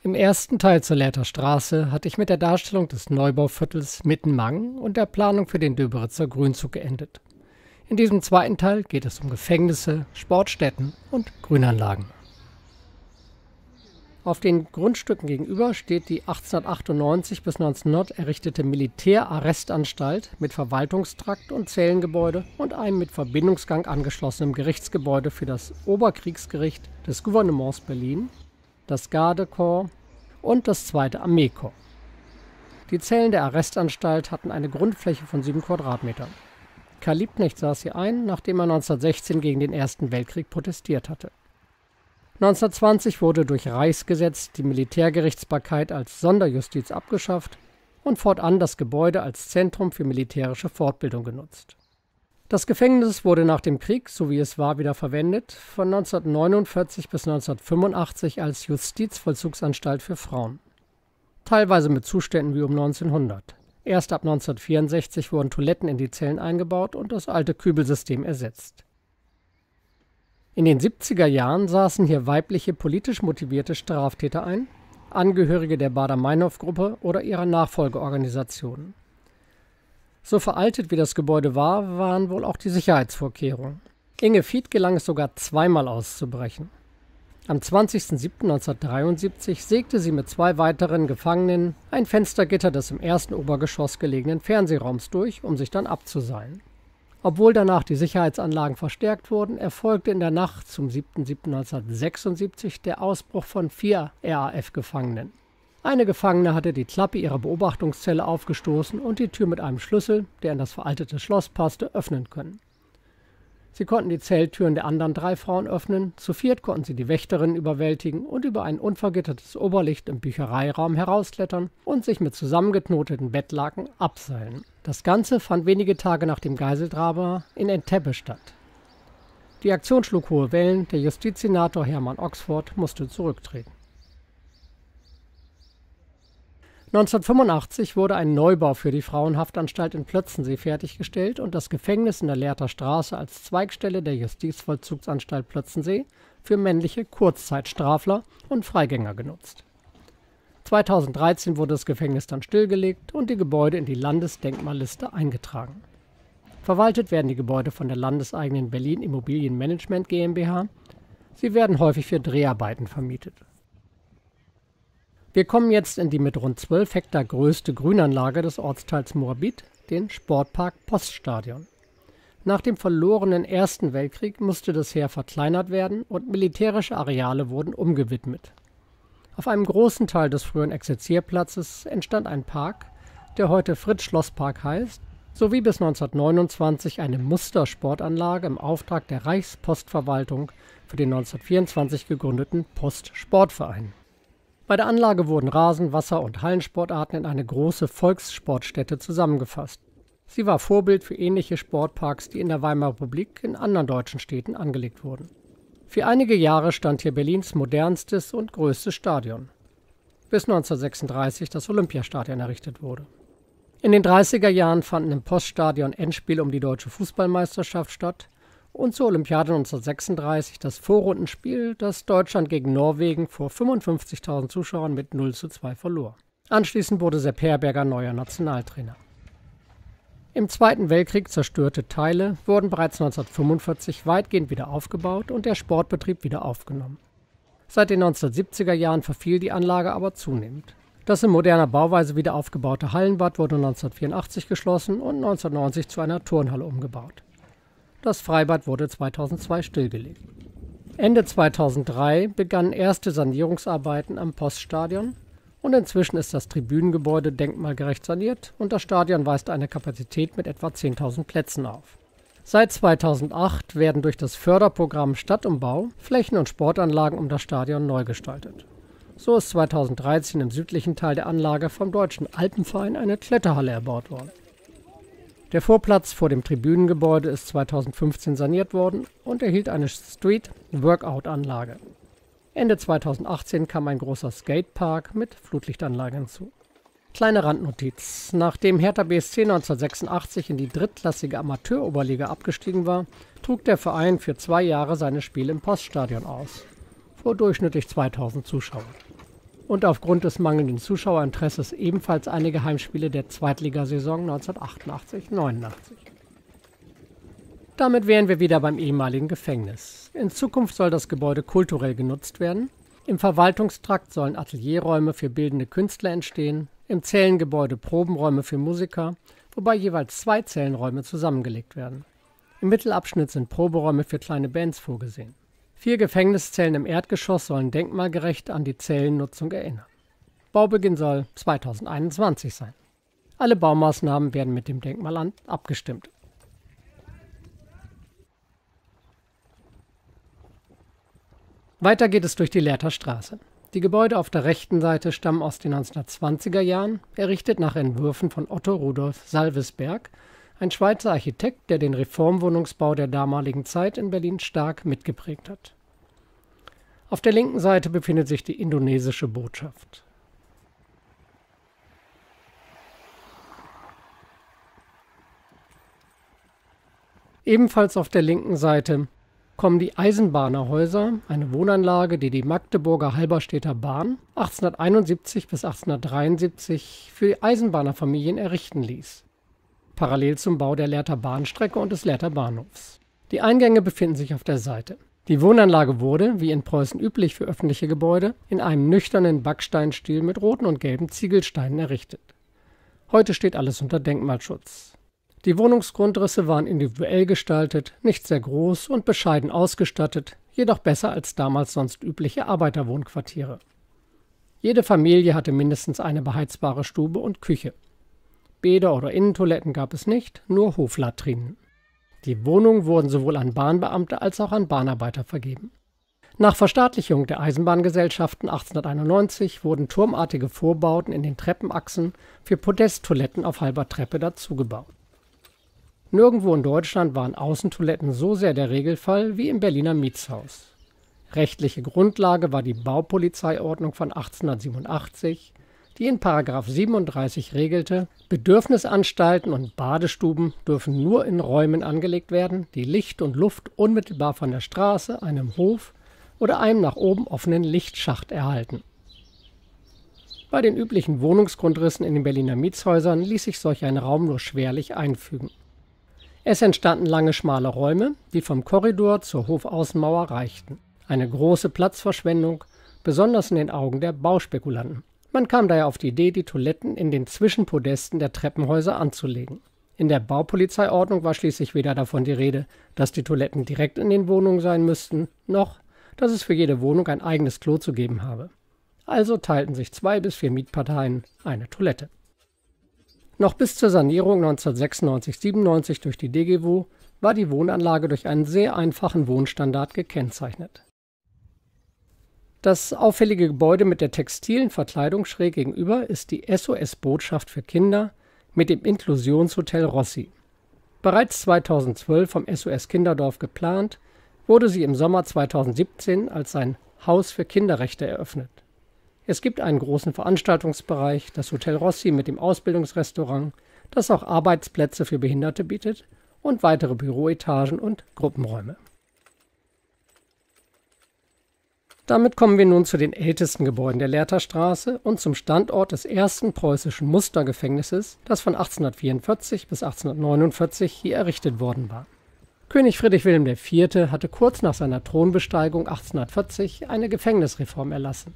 Im ersten Teil zur Lehrter Straße hatte ich mit der Darstellung des Neubauviertels Mittenmangen und der Planung für den Döberitzer Grünzug geendet. In diesem zweiten Teil geht es um Gefängnisse, Sportstätten und Grünanlagen. Auf den Grundstücken gegenüber steht die 1898 bis 1900 errichtete Militärarrestanstalt mit Verwaltungstrakt und Zellengebäude und einem mit Verbindungsgang angeschlossenen Gerichtsgebäude für das Oberkriegsgericht des Gouvernements Berlin, das Gardekorps und das 2. Armeekorps. Die Zellen der Arrestanstalt hatten eine Grundfläche von 7 Quadratmetern. Karl Liebknecht saß hier ein, nachdem er 1916 gegen den Ersten Weltkrieg protestiert hatte. 1920 wurde durch Reichsgesetz die Militärgerichtsbarkeit als Sonderjustiz abgeschafft und fortan das Gebäude als Zentrum für militärische Fortbildung genutzt. Das Gefängnis wurde nach dem Krieg, so wie es war, wieder verwendet, von 1949 bis 1985 als Justizvollzugsanstalt für Frauen. Teilweise mit Zuständen wie um 1900. Erst ab 1964 wurden Toiletten in die Zellen eingebaut und das alte Kübelsystem ersetzt. In den 70er Jahren saßen hier weibliche politisch motivierte Straftäter ein, Angehörige der Baader-Meinhof-Gruppe oder ihrer Nachfolgeorganisationen. So veraltet wie das Gebäude war, waren wohl auch die Sicherheitsvorkehrungen. Inge Fied gelang es sogar zweimal auszubrechen. Am 20.07.1973 sägte sie mit 2 weiteren Gefangenen ein Fenstergitter des im ersten Obergeschoss gelegenen Fernsehraums durch, um sich dann abzuseilen. Obwohl danach die Sicherheitsanlagen verstärkt wurden, erfolgte in der Nacht zum 7.07.1976 der Ausbruch von 4 RAF-Gefangenen. Eine Gefangene hatte die Klappe ihrer Beobachtungszelle aufgestoßen und die Tür mit einem Schlüssel, der in das veraltete Schloss passte, öffnen können. Sie konnten die Zelltüren der anderen 3 Frauen öffnen, zu 4 konnten sie die Wächterinnen überwältigen und über ein unvergittertes Oberlicht im Büchereiraum herausklettern und sich mit zusammengeknoteten Bettlaken abseilen. Das Ganze fand wenige Tage nach dem Geiseldrama in Entebbe statt. Die Aktion schlug hohe Wellen, der Justizsenator Hermann Oxford musste zurücktreten. 1985 wurde ein Neubau für die Frauenhaftanstalt in Plötzensee fertiggestellt und das Gefängnis in der Lehrter Straße als Zweigstelle der Justizvollzugsanstalt Plötzensee für männliche Kurzzeitstrafler und Freigänger genutzt. 2013 wurde das Gefängnis dann stillgelegt und die Gebäude in die Landesdenkmalliste eingetragen. Verwaltet werden die Gebäude von der landeseigenen Berlin Immobilienmanagement GmbH. Sie werden häufig für Dreharbeiten vermietet. Wir kommen jetzt in die mit rund 12 Hektar größte Grünanlage des Ortsteils Moabit, den Sportpark Poststadion. Nach dem verlorenen Ersten Weltkrieg musste das Heer verkleinert werden und militärische Areale wurden umgewidmet. Auf einem großen Teil des früheren Exerzierplatzes entstand ein Park, der heute Fritz-Schloss-Park heißt, sowie bis 1929 eine Mustersportanlage im Auftrag der Reichspostverwaltung für den 1924 gegründeten Postsportverein. Bei der Anlage wurden Rasen-, Wasser- und Hallensportarten in eine große Volkssportstätte zusammengefasst. Sie war Vorbild für ähnliche Sportparks, die in der Weimarer Republik in anderen deutschen Städten angelegt wurden. Für einige Jahre stand hier Berlins modernstes und größtes Stadion, bis 1936 das Olympiastadion errichtet wurde. In den 30er Jahren fanden im Poststadion Endspiele um die deutsche Fußballmeisterschaft statt und zur Olympiade 1936 das Vorrundenspiel, das Deutschland gegen Norwegen vor 55.000 Zuschauern mit 0:2 verlor. Anschließend wurde Sepp Herberger neuer Nationaltrainer. Im Zweiten Weltkrieg zerstörte Teile wurden bereits 1945 weitgehend wieder aufgebaut und der Sportbetrieb wieder aufgenommen. Seit den 1970er Jahren verfiel die Anlage aber zunehmend. Das in moderner Bauweise wieder aufgebaute Hallenbad wurde 1984 geschlossen und 1990 zu einer Turnhalle umgebaut. Das Freibad wurde 2002 stillgelegt. Ende 2003 begannen erste Sanierungsarbeiten am Poststadion und inzwischen ist das Tribünengebäude denkmalgerecht saniert und das Stadion weist eine Kapazität mit etwa 10.000 Plätzen auf. Seit 2008 werden durch das Förderprogramm Stadtumbau Flächen und Sportanlagen um das Stadion neu gestaltet. So ist 2013 im südlichen Teil der Anlage vom Deutschen Alpenverein eine Kletterhalle erbaut worden. Der Vorplatz vor dem Tribünengebäude ist 2015 saniert worden und erhielt eine Street-Workout-Anlage. Ende 2018 kam ein großer Skatepark mit Flutlichtanlage hinzu. Kleine Randnotiz: Nachdem Hertha BSC 1986 in die drittklassige Amateuroberliga abgestiegen war, trug der Verein für 2 Jahre seine Spiele im Poststadion aus, vor durchschnittlich 2000 Zuschauern. und aufgrund des mangelnden Zuschauerinteresses ebenfalls einige Heimspiele der Zweitligasaison 1988/89. Damit wären wir wieder beim ehemaligen Gefängnis. In Zukunft soll das Gebäude kulturell genutzt werden. Im Verwaltungstrakt sollen Atelierräume für bildende Künstler entstehen, im Zellengebäude Probenräume für Musiker, wobei jeweils 2 Zellenräume zusammengelegt werden. Im Mittelabschnitt sind Proberäume für kleine Bands vorgesehen. 4 Gefängniszellen im Erdgeschoss sollen denkmalgerecht an die Zellennutzung erinnern. Baubeginn soll 2021 sein. Alle Baumaßnahmen werden mit dem Denkmalamt abgestimmt. Weiter geht es durch die Lehrter Straße. Die Gebäude auf der rechten Seite stammen aus den 1920er Jahren, errichtet nach Entwürfen von Otto Rudolf Salvesberg, ein Schweizer Architekt, der den Reformwohnungsbau der damaligen Zeit in Berlin stark mitgeprägt hat. Auf der linken Seite befindet sich die indonesische Botschaft. Ebenfalls auf der linken Seite kommen die Eisenbahnerhäuser, eine Wohnanlage, die die Magdeburger Halberstädter Bahn 1871 bis 1873 für die Eisenbahnerfamilien errichten ließ, parallel zum Bau der Lehrter Bahnstrecke und des Lehrter Bahnhofs. Die Eingänge befinden sich auf der Seite. Die Wohnanlage wurde, wie in Preußen üblich für öffentliche Gebäude, in einem nüchternen Backsteinstil mit roten und gelben Ziegelsteinen errichtet. Heute steht alles unter Denkmalschutz. Die Wohnungsgrundrisse waren individuell gestaltet, nicht sehr groß und bescheiden ausgestattet, jedoch besser als damals sonst übliche Arbeiterwohnquartiere. Jede Familie hatte mindestens eine beheizbare Stube und Küche. Bäder oder Innentoiletten gab es nicht, nur Hoflatrinen. Die Wohnungen wurden sowohl an Bahnbeamte als auch an Bahnarbeiter vergeben. Nach Verstaatlichung der Eisenbahngesellschaften 1891 wurden turmartige Vorbauten in den Treppenachsen für Podesttoiletten auf halber Treppe dazugebaut. Nirgendwo in Deutschland waren Außentoiletten so sehr der Regelfall wie im Berliner Mietshaus. Rechtliche Grundlage war die Baupolizeiordnung von 1887, die in § 37 regelte, Bedürfnisanstalten und Badestuben dürfen nur in Räumen angelegt werden, die Licht und Luft unmittelbar von der Straße, einem Hof oder einem nach oben offenen Lichtschacht erhalten. Bei den üblichen Wohnungsgrundrissen in den Berliner Mietshäusern ließ sich solch ein Raum nur schwerlich einfügen. Es entstanden lange, schmale Räume, die vom Korridor zur Hofaußenmauer reichten. Eine große Platzverschwendung, besonders in den Augen der Bauspekulanten. Man kam daher auf die Idee, die Toiletten in den Zwischenpodesten der Treppenhäuser anzulegen. In der Baupolizeiordnung war schließlich weder davon die Rede, dass die Toiletten direkt in den Wohnungen sein müssten, noch, dass es für jede Wohnung ein eigenes Klo zu geben habe. Also teilten sich 2 bis 4 Mietparteien eine Toilette. Noch bis zur Sanierung 1996/97 durch die DGWO war die Wohnanlage durch einen sehr einfachen Wohnstandard gekennzeichnet. Das auffällige Gebäude mit der textilen Verkleidung schräg gegenüber ist die SOS-Botschaft für Kinder mit dem Inklusionshotel Rossi. Bereits 2012 vom SOS Kinderdorf geplant, wurde sie im Sommer 2017 als ein Haus für Kinderrechte eröffnet. Es gibt einen großen Veranstaltungsbereich, das Hotel Rossi mit dem Ausbildungsrestaurant, das auch Arbeitsplätze für Behinderte bietet und weitere Büroetagen und Gruppenräume. Damit kommen wir nun zu den ältesten Gebäuden der Lehrter Straße und zum Standort des ersten preußischen Mustergefängnisses, das von 1844 bis 1849 hier errichtet worden war. König Friedrich Wilhelm IV. Hatte kurz nach seiner Thronbesteigung 1840 eine Gefängnisreform erlassen.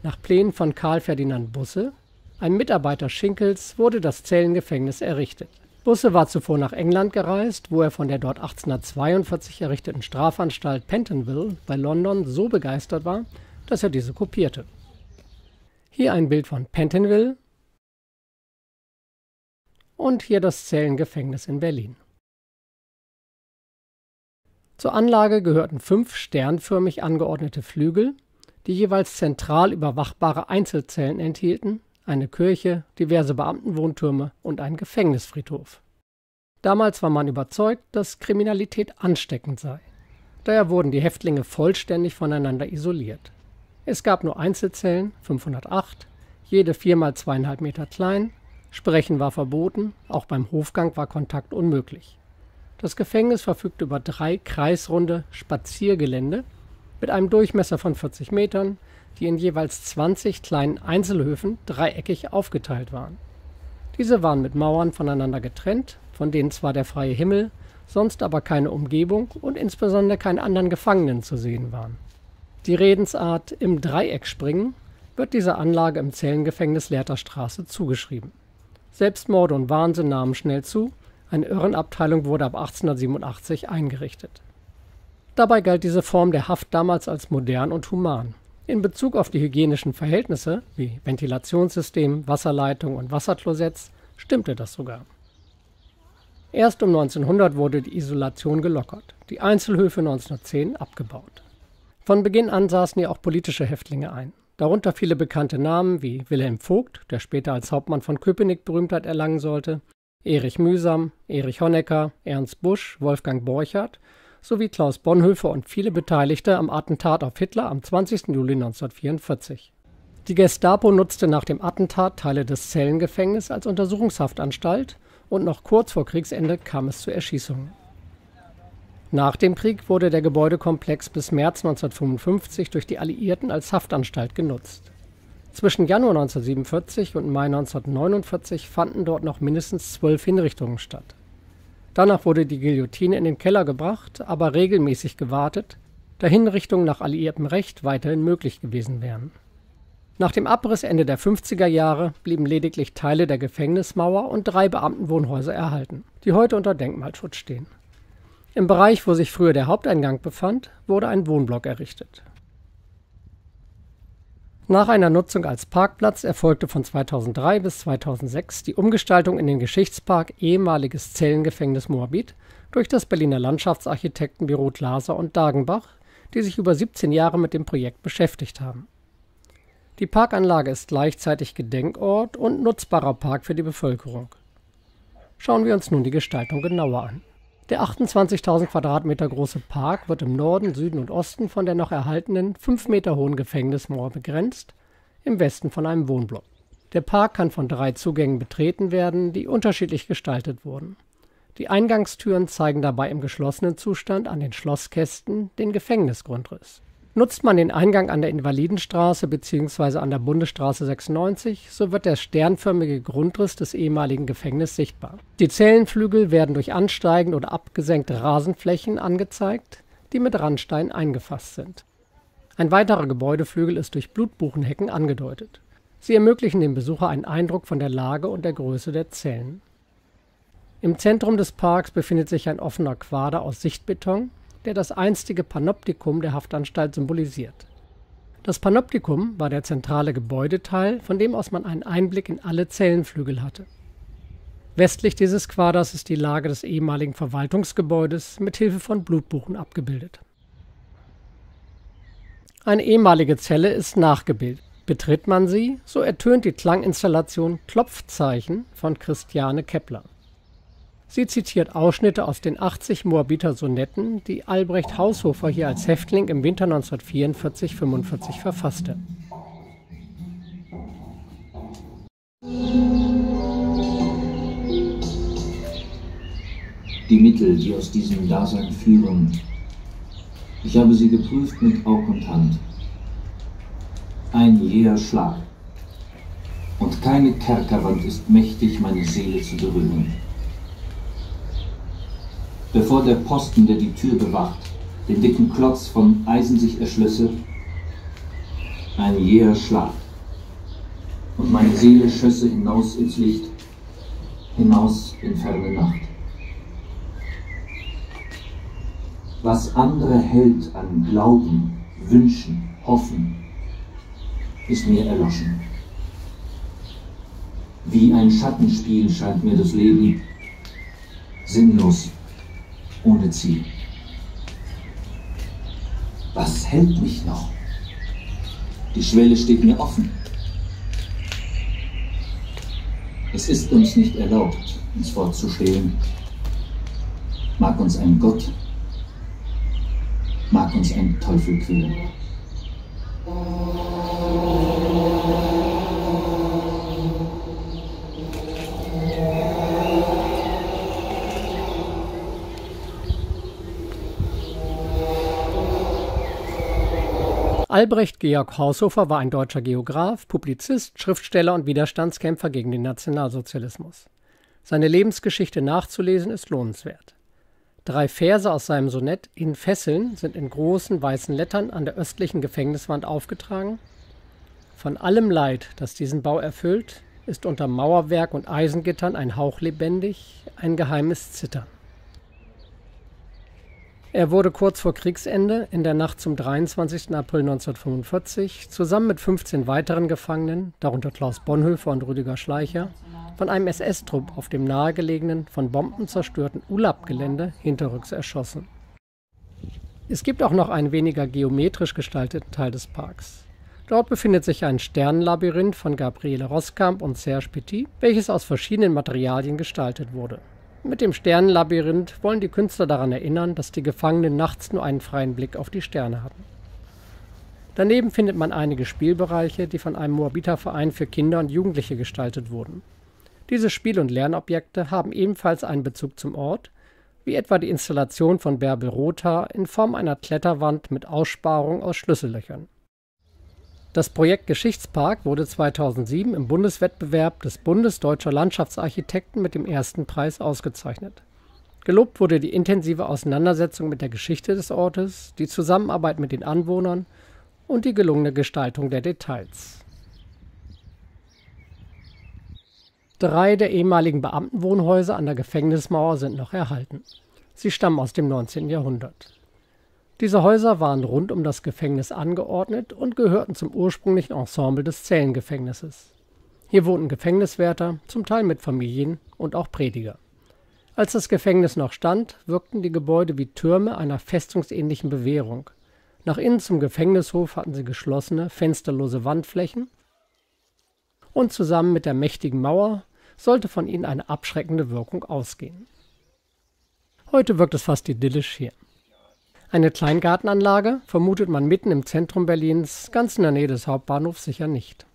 Nach Plänen von Karl Ferdinand Busse, einem Mitarbeiter Schinkels, wurde das Zellengefängnis errichtet. Busse war zuvor nach England gereist, wo er von der dort 1842 errichteten Strafanstalt Pentonville bei London so begeistert war, dass er diese kopierte. Hier ein Bild von Pentonville und hier das Zellengefängnis in Berlin. Zur Anlage gehörten 5 sternförmig angeordnete Flügel, die jeweils zentral überwachbare Einzelzellen enthielten, eine Kirche, diverse Beamtenwohntürme und ein Gefängnisfriedhof. Damals war man überzeugt, dass Kriminalität ansteckend sei. Daher wurden die Häftlinge vollständig voneinander isoliert. Es gab nur Einzelzellen, 508, jede 4 mal 2,5 Meter klein, Sprechen war verboten, auch beim Hofgang war Kontakt unmöglich. Das Gefängnis verfügte über 3 kreisrunde Spaziergelände, mit einem Durchmesser von 40 Metern, die in jeweils 20 kleinen Einzelhöfen dreieckig aufgeteilt waren. Diese waren mit Mauern voneinander getrennt, von denen zwar der freie Himmel, sonst aber keine Umgebung und insbesondere keine anderen Gefangenen zu sehen waren. Die Redensart „im Dreieck springen" wird dieser Anlage im Zellengefängnis Lehrter Straße zugeschrieben. Selbstmorde und Wahnsinn nahmen schnell zu, eine Irrenabteilung wurde ab 1887 eingerichtet. Dabei galt diese Form der Haft damals als modern und human. In Bezug auf die hygienischen Verhältnisse, wie Ventilationssystem, Wasserleitung und Wasserklosetts, stimmte das sogar. Erst um 1900 wurde die Isolation gelockert, die Einzelhöfe 1910 abgebaut. Von Beginn an saßen hier auch politische Häftlinge ein, darunter viele bekannte Namen wie Wilhelm Vogt, der später als Hauptmann von Köpenick Berühmtheit erlangen sollte, Erich Mühsam, Erich Honecker, Ernst Busch, Wolfgang Borchardt sowie Klaus Bonhoeffer und viele Beteiligte am Attentat auf Hitler am 20. Juli 1944. Die Gestapo nutzte nach dem Attentat Teile des Zellengefängnisses als Untersuchungshaftanstalt und noch kurz vor Kriegsende kam es zu Erschießungen. Nach dem Krieg wurde der Gebäudekomplex bis März 1955 durch die Alliierten als Haftanstalt genutzt. Zwischen Januar 1947 und Mai 1949 fanden dort noch mindestens 12 Hinrichtungen statt. Danach wurde die Guillotine in den Keller gebracht, aber regelmäßig gewartet, da Hinrichtungen nach alliiertem Recht weiterhin möglich gewesen wären. Nach dem Abriss Ende der 50er Jahre blieben lediglich Teile der Gefängnismauer und 3 Beamtenwohnhäuser erhalten, die heute unter Denkmalschutz stehen. Im Bereich, wo sich früher der Haupteingang befand, wurde ein Wohnblock errichtet. Nach einer Nutzung als Parkplatz erfolgte von 2003 bis 2006 die Umgestaltung in den Geschichtspark ehemaliges Zellengefängnis Moabit durch das Berliner Landschaftsarchitektenbüro Glaser und Dagenbach, die sich über 17 Jahre mit dem Projekt beschäftigt haben. Die Parkanlage ist gleichzeitig Gedenkort und nutzbarer Park für die Bevölkerung. Schauen wir uns nun die Gestaltung genauer an. Der 28.000 Quadratmeter große Park wird im Norden, Süden und Osten von der noch erhaltenen 5 Meter hohen Gefängnismauer begrenzt, im Westen von einem Wohnblock. Der Park kann von 3 Zugängen betreten werden, die unterschiedlich gestaltet wurden. Die Eingangstüren zeigen dabei im geschlossenen Zustand an den Schlosskästen den Gefängnisgrundriss. Nutzt man den Eingang an der Invalidenstraße bzw. an der Bundesstraße 96, so wird der sternförmige Grundriss des ehemaligen Gefängnisses sichtbar. Die Zellenflügel werden durch ansteigende oder abgesenkte Rasenflächen angezeigt, die mit Randsteinen eingefasst sind. Ein weiterer Gebäudeflügel ist durch Blutbuchenhecken angedeutet. Sie ermöglichen dem Besucher einen Eindruck von der Lage und der Größe der Zellen. Im Zentrum des Parks befindet sich ein offener Quader aus Sichtbeton, der das einstige Panoptikum der Haftanstalt symbolisiert. Das Panoptikum war der zentrale Gebäudeteil, von dem aus man einen Einblick in alle Zellenflügel hatte. Westlich dieses Quaders ist die Lage des ehemaligen Verwaltungsgebäudes mit Hilfe von Blutbuchen abgebildet. Eine ehemalige Zelle ist nachgebildet. Betritt man sie, so ertönt die Klanginstallation Klopfzeichen von Christiane Kepler. Sie zitiert Ausschnitte aus den 80 Moabiter Sonetten, die Albrecht Haushofer hier als Häftling im Winter 1944/45 verfasste. Die Mittel, die aus diesem Dasein führen, ich habe sie geprüft mit Aug und Hand. Ein jäher Schlag, und keine Kerkerwand ist mächtig, meine Seele zu berühren. Bevor der Posten, der die Tür bewacht, den dicken Klotz von Eisen sich erschlösse, ein jäher Schlag, und meine Seele schösse hinaus ins Licht, hinaus in ferne Nacht. Was andere hält an Glauben, Wünschen, Hoffen, ist mir erloschen. Wie ein Schattenspiel scheint mir das Leben, sinnlos, ohne Ziel. Was hält mich noch? Die Schwelle steht mir offen. Es ist uns nicht erlaubt, uns fortzustehlen. Mag uns ein Gott, mag uns ein Teufel quälen. Albrecht Georg Haushofer war ein deutscher Geograph, Publizist, Schriftsteller und Widerstandskämpfer gegen den Nationalsozialismus. Seine Lebensgeschichte nachzulesen ist lohnenswert. 3 Verse aus seinem Sonett »In Fesseln« sind in großen weißen Lettern an der östlichen Gefängniswand aufgetragen. Von allem Leid, das diesen Bau erfüllt, ist unter Mauerwerk und Eisengittern ein Hauch lebendig, ein geheimes Zittern. Er wurde kurz vor Kriegsende, in der Nacht zum 23. April 1945, zusammen mit 15 weiteren Gefangenen, darunter Klaus Bonhoeffer und Rüdiger Schleicher, von einem SS-Trupp auf dem nahegelegenen, von Bomben zerstörten Ulab-Gelände hinterrücks erschossen. Es gibt auch noch einen weniger geometrisch gestalteten Teil des Parks. Dort befindet sich ein Sternenlabyrinth von Gabriele Roskamp und Serge Petit, welches aus verschiedenen Materialien gestaltet wurde. Mit dem Sternenlabyrinth wollen die Künstler daran erinnern, dass die Gefangenen nachts nur einen freien Blick auf die Sterne hatten. Daneben findet man einige Spielbereiche, die von einem Moabiter-Verein für Kinder und Jugendliche gestaltet wurden. Diese Spiel- und Lernobjekte haben ebenfalls einen Bezug zum Ort, wie etwa die Installation von Bärbel Rothaar in Form einer Kletterwand mit Aussparung aus Schlüssellöchern. Das Projekt Geschichtspark wurde 2007 im Bundeswettbewerb des Bundes Deutscher Landschaftsarchitekten mit dem ersten Preis ausgezeichnet. Gelobt wurde die intensive Auseinandersetzung mit der Geschichte des Ortes, die Zusammenarbeit mit den Anwohnern und die gelungene Gestaltung der Details. 3 der ehemaligen Beamtenwohnhäuser an der Gefängnismauer sind noch erhalten. Sie stammen aus dem 19. Jahrhundert. Diese Häuser waren rund um das Gefängnis angeordnet und gehörten zum ursprünglichen Ensemble des Zellengefängnisses. Hier wohnten Gefängniswärter, zum Teil mit Familien und auch Prediger. Als das Gefängnis noch stand, wirkten die Gebäude wie Türme einer festungsähnlichen Bewährung. Nach innen zum Gefängnishof hatten sie geschlossene, fensterlose Wandflächen und zusammen mit der mächtigen Mauer sollte von ihnen eine abschreckende Wirkung ausgehen. Heute wirkt es fast idyllisch hier. Eine Kleingartenanlage vermutet man mitten im Zentrum Berlins, ganz in der Nähe des Hauptbahnhofs sicher nicht.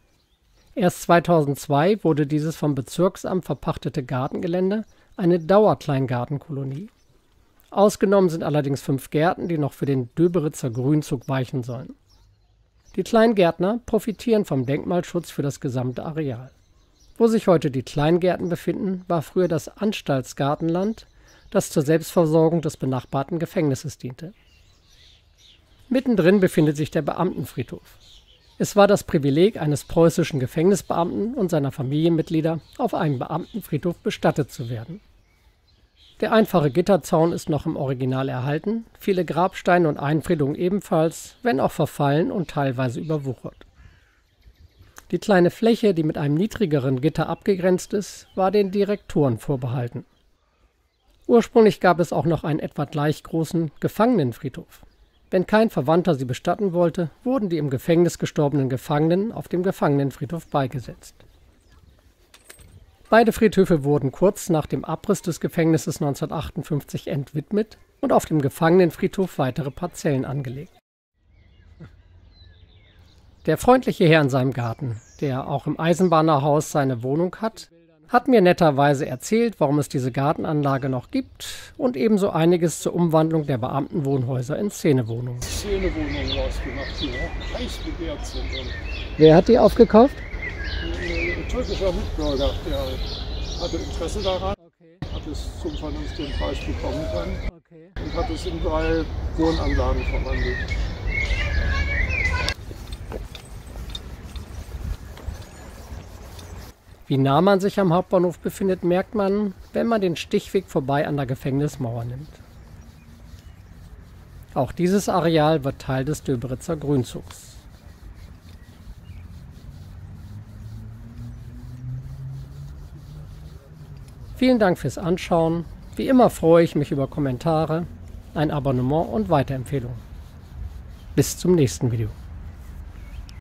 Erst 2002 wurde dieses vom Bezirksamt verpachtete Gartengelände eine Dauerkleingartenkolonie. Ausgenommen sind allerdings 5 Gärten, die noch für den Döberitzer Grünzug weichen sollen. Die Kleingärtner profitieren vom Denkmalschutz für das gesamte Areal. Wo sich heute die Kleingärten befinden, war früher das Anstaltsgartenland, das zur Selbstversorgung des benachbarten Gefängnisses diente. Mittendrin befindet sich der Beamtenfriedhof. Es war das Privileg eines preußischen Gefängnisbeamten und seiner Familienmitglieder, auf einem Beamtenfriedhof bestattet zu werden. Der einfache Gitterzaun ist noch im Original erhalten, viele Grabsteine und Einfriedungen ebenfalls, wenn auch verfallen und teilweise überwuchert. Die kleine Fläche, die mit einem niedrigeren Gitter abgegrenzt ist, war den Direktoren vorbehalten. Ursprünglich gab es auch noch einen etwa gleich großen Gefangenenfriedhof. Wenn kein Verwandter sie bestatten wollte, wurden die im Gefängnis gestorbenen Gefangenen auf dem Gefangenenfriedhof beigesetzt. Beide Friedhöfe wurden kurz nach dem Abriss des Gefängnisses 1958 entwidmet und auf dem Gefangenenfriedhof weitere Parzellen angelegt. Der freundliche Herr in seinem Garten, der auch im Eisenbahnerhaus seine Wohnung hat mir netterweise erzählt, warum es diese Gartenanlage noch gibt und ebenso einiges zur Umwandlung der Beamtenwohnhäuser in Szenewohnungen. Szenewohnungen rausgemacht, die heiß begehrt sind. Wer hat die aufgekauft? Ein türkischer Mitbürger, der hatte Interesse daran, hat es zum vernünftigen Preis bekommen können und hat es in 3 Wohnanlagen verwandelt. Wie nah man sich am Hauptbahnhof befindet, merkt man, wenn man den Stichweg vorbei an der Gefängnismauer nimmt. Auch dieses Areal wird Teil des Döberitzer Grünzugs. Vielen Dank fürs Anschauen. Wie immer freue ich mich über Kommentare, ein Abonnement und Weiterempfehlungen. Bis zum nächsten Video.